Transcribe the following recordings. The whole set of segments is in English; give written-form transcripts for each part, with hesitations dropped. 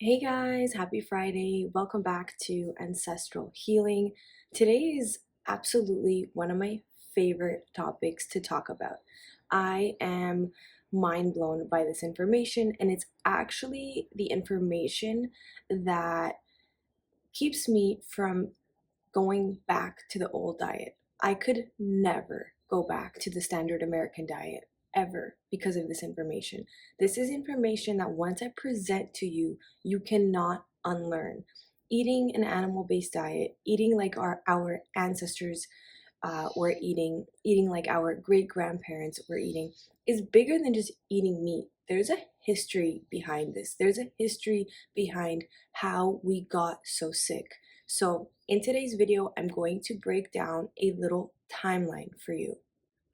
Hey guys, happy Friday. Welcome back to Ancestral Healing. Today is absolutely one of my favorite topics to talk about. I am mind blown by this information, and it's actually the information that keeps me from going back to the old diet. I could never go back to the standard American diet ever because of this information. This is information that once I present to you, you cannot unlearn. Eating an animal-based diet, eating like our ancestors were eating like our great-grandparents were eating, is bigger than just eating meat. There's a history behind this. There's a history behind how we got so sick. So in today's video, I'm going to break down a little timeline for you.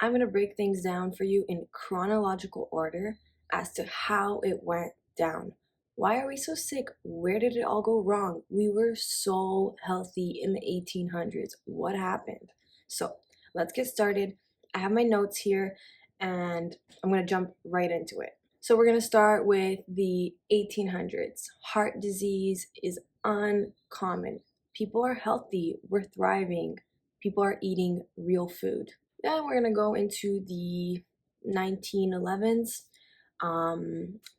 I'm going to break things down for you in chronological order as to how it went down. Why are we so sick? Where did it all go wrong? We were so healthy in the 1800s. What happened? So let's get started. I have my notes here and I'm going to jump right into it. So we're going to start with the 1800s. Heart disease is uncommon. People are healthy, we're thriving, people are eating real food. Then we're gonna go into the 1911s.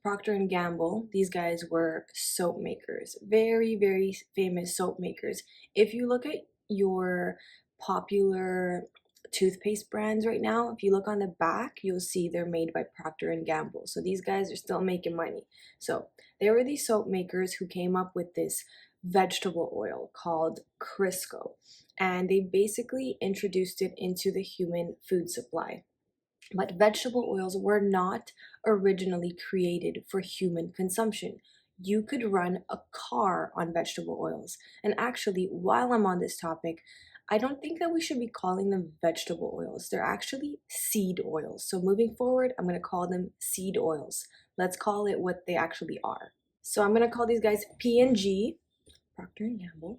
Procter and Gamble, these guys were soap makers, very, very famous soap makers. If you look at your popular toothpaste brands right now, if you look on the back, you'll see they're made by Procter and Gamble. So these guys are still making money. So they were these soap makers who came up with this vegetable oil called Crisco, and they basically introduced it into the human food supply. But vegetable oils were not originally created for human consumption. You could run a car on vegetable oils. And actually, while I'm on this topic, I don't think that we should be calling them vegetable oils. They're actually seed oils. So moving forward, I'm going to call them seed oils. Let's call it what they actually are. So I'm going to call these guys P&G, Procter and Gamble.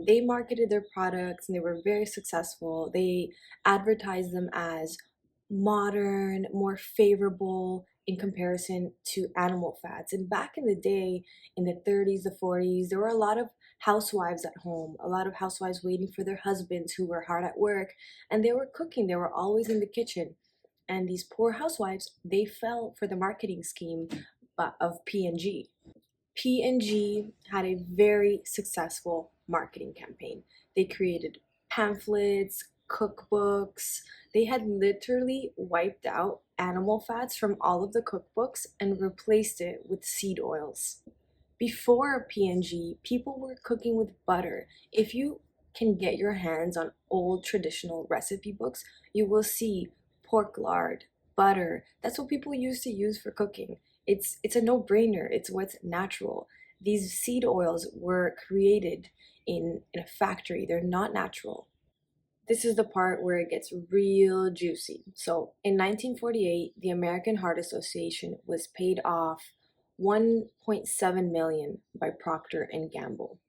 They marketed their products and they were very successful. They advertised them as modern, more favorable in comparison to animal fats. And back in the day, in the 30s, the 40s, there were a lot of housewives at home, a lot of housewives waiting for their husbands who were hard at work, and they were cooking, they were always in the kitchen. And these poor housewives, they fell for the marketing scheme of P&G. P&G had a very successful marketing campaign. They created pamphlets, cookbooks. They had literally wiped out animal fats from all of the cookbooks and replaced it with seed oils. Before P&G, people were cooking with butter. If you can get your hands on old traditional recipe books, you will see pork lard, butter. That's what people used to use for cooking. It's a no-brainer. It's what's natural. These seed oils were created in a factory. They're not natural. This is the part where it gets real juicy. So in 1948, the American Heart Association was paid off 1.7 million by Procter and Gamble,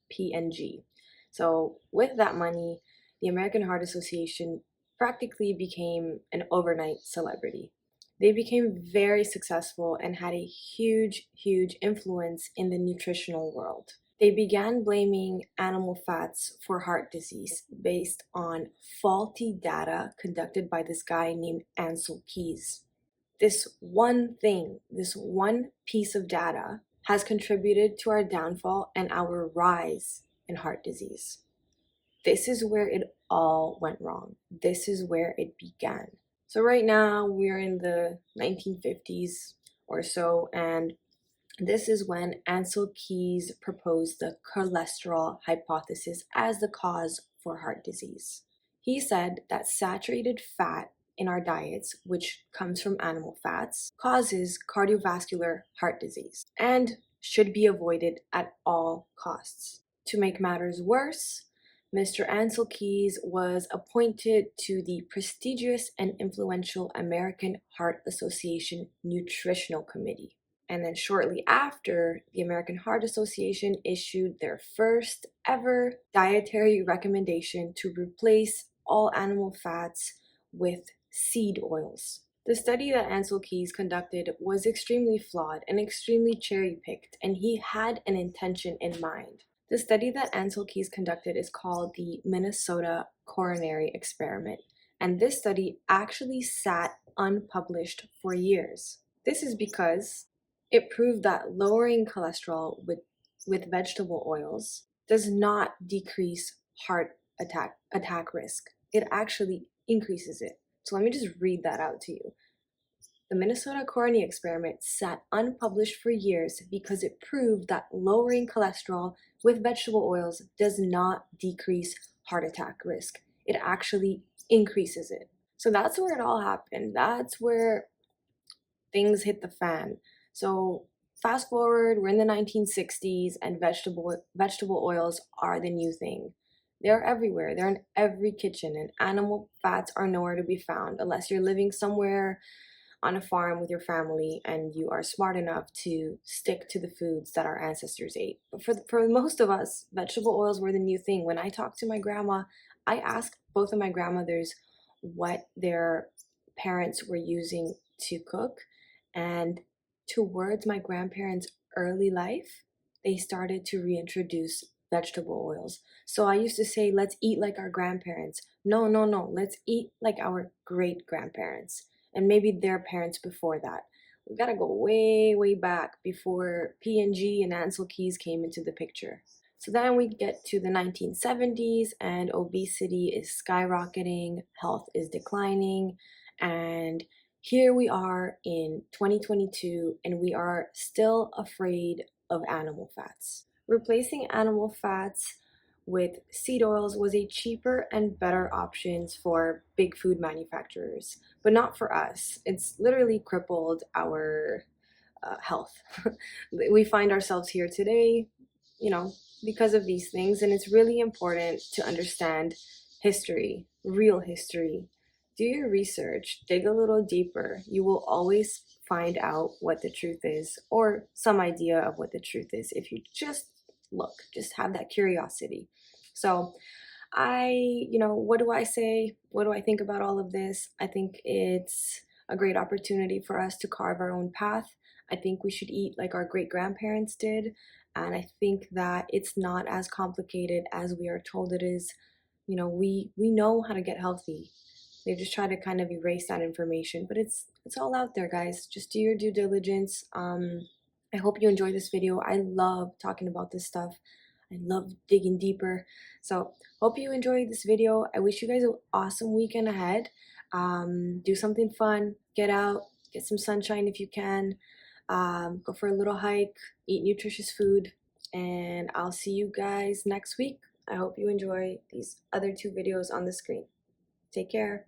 P&G. So with that money, the American Heart Association practically became an overnight celebrity. They became very successful and had a huge, huge influence in the nutritional world. They began blaming animal fats for heart disease based on faulty data conducted by this guy named Ancel Keys. This one thing, this one piece of data has contributed to our downfall and our rise in heart disease. This is where it all went wrong. This is where it began. So right now we're in the 1950s or so, and this is when Ancel Keys proposed the cholesterol hypothesis as the cause for heart disease. He said that saturated fat in our diets, which comes from animal fats, causes cardiovascular heart disease and should be avoided at all costs. To make matters worse, Mr. Ancel Keys was appointed to the prestigious and influential American Heart Association Nutritional Committee. And then shortly after, the American Heart Association issued their first ever dietary recommendation to replace all animal fats with seed oils. The study that Ansel Keys conducted was extremely flawed and extremely cherry-picked, and he had an intention in mind. The study that Ansel Keys conducted is called the Minnesota Coronary Experiment, and this study actually sat unpublished for years. This is because it proved that lowering cholesterol with vegetable oils does not decrease heart attack risk. It actually increases it. So let me just read that out to you. The Minnesota Coronary experiment sat unpublished for years because it proved that lowering cholesterol with vegetable oils does not decrease heart attack risk. It actually increases it. So that's where it all happened. That's where things hit the fan. So fast forward, we're in the 1960s and vegetable oils are the new thing. They're everywhere. They're in every kitchen, and animal fats are nowhere to be found unless you're living somewhere on a farm with your family and you are smart enough to stick to the foods that our ancestors ate. But for most of us, vegetable oils were the new thing. When I talked to my grandma, I asked both of my grandmothers what their parents were using to cook, and towards my grandparents' early life, they started to reintroduce vegetable oils. So I used to say, let's eat like our grandparents. No, no, no, let's eat like our great grandparents and maybe their parents before that. We gotta go way, way back before P&G and Ansel Keys came into the picture. So then we get to the 1970s and obesity is skyrocketing, health is declining, and here we are in 2022 and we are still afraid of animal fats. Replacing animal fats with seed oils was a cheaper and better options for big food manufacturers, but not for us. It's literally crippled our health. We find ourselves here today, you know, because of these things, and it's really important to understand history, real history. Do your research, dig a little deeper. You will always find out what the truth is, or some idea of what the truth is, if you just look, just have that curiosity. So what do I say? What do I think about all of this? I think it's a great opportunity for us to carve our own path. I think we should eat like our great grandparents did. And I think that it's not as complicated as we are told it is. We know how to get healthy. They just try to kind of erase that information, but it's all out there, guys. Just do your due diligence. I hope you enjoyed this video. I love talking about this stuff. I love digging deeper. So hope you enjoyed this video. I wish you guys an awesome weekend ahead. Do something fun. Get out. Get some sunshine if you can. Go for a little hike. Eat nutritious food. And I'll see you guys next week. I hope you enjoy these other two videos on the screen. Take care.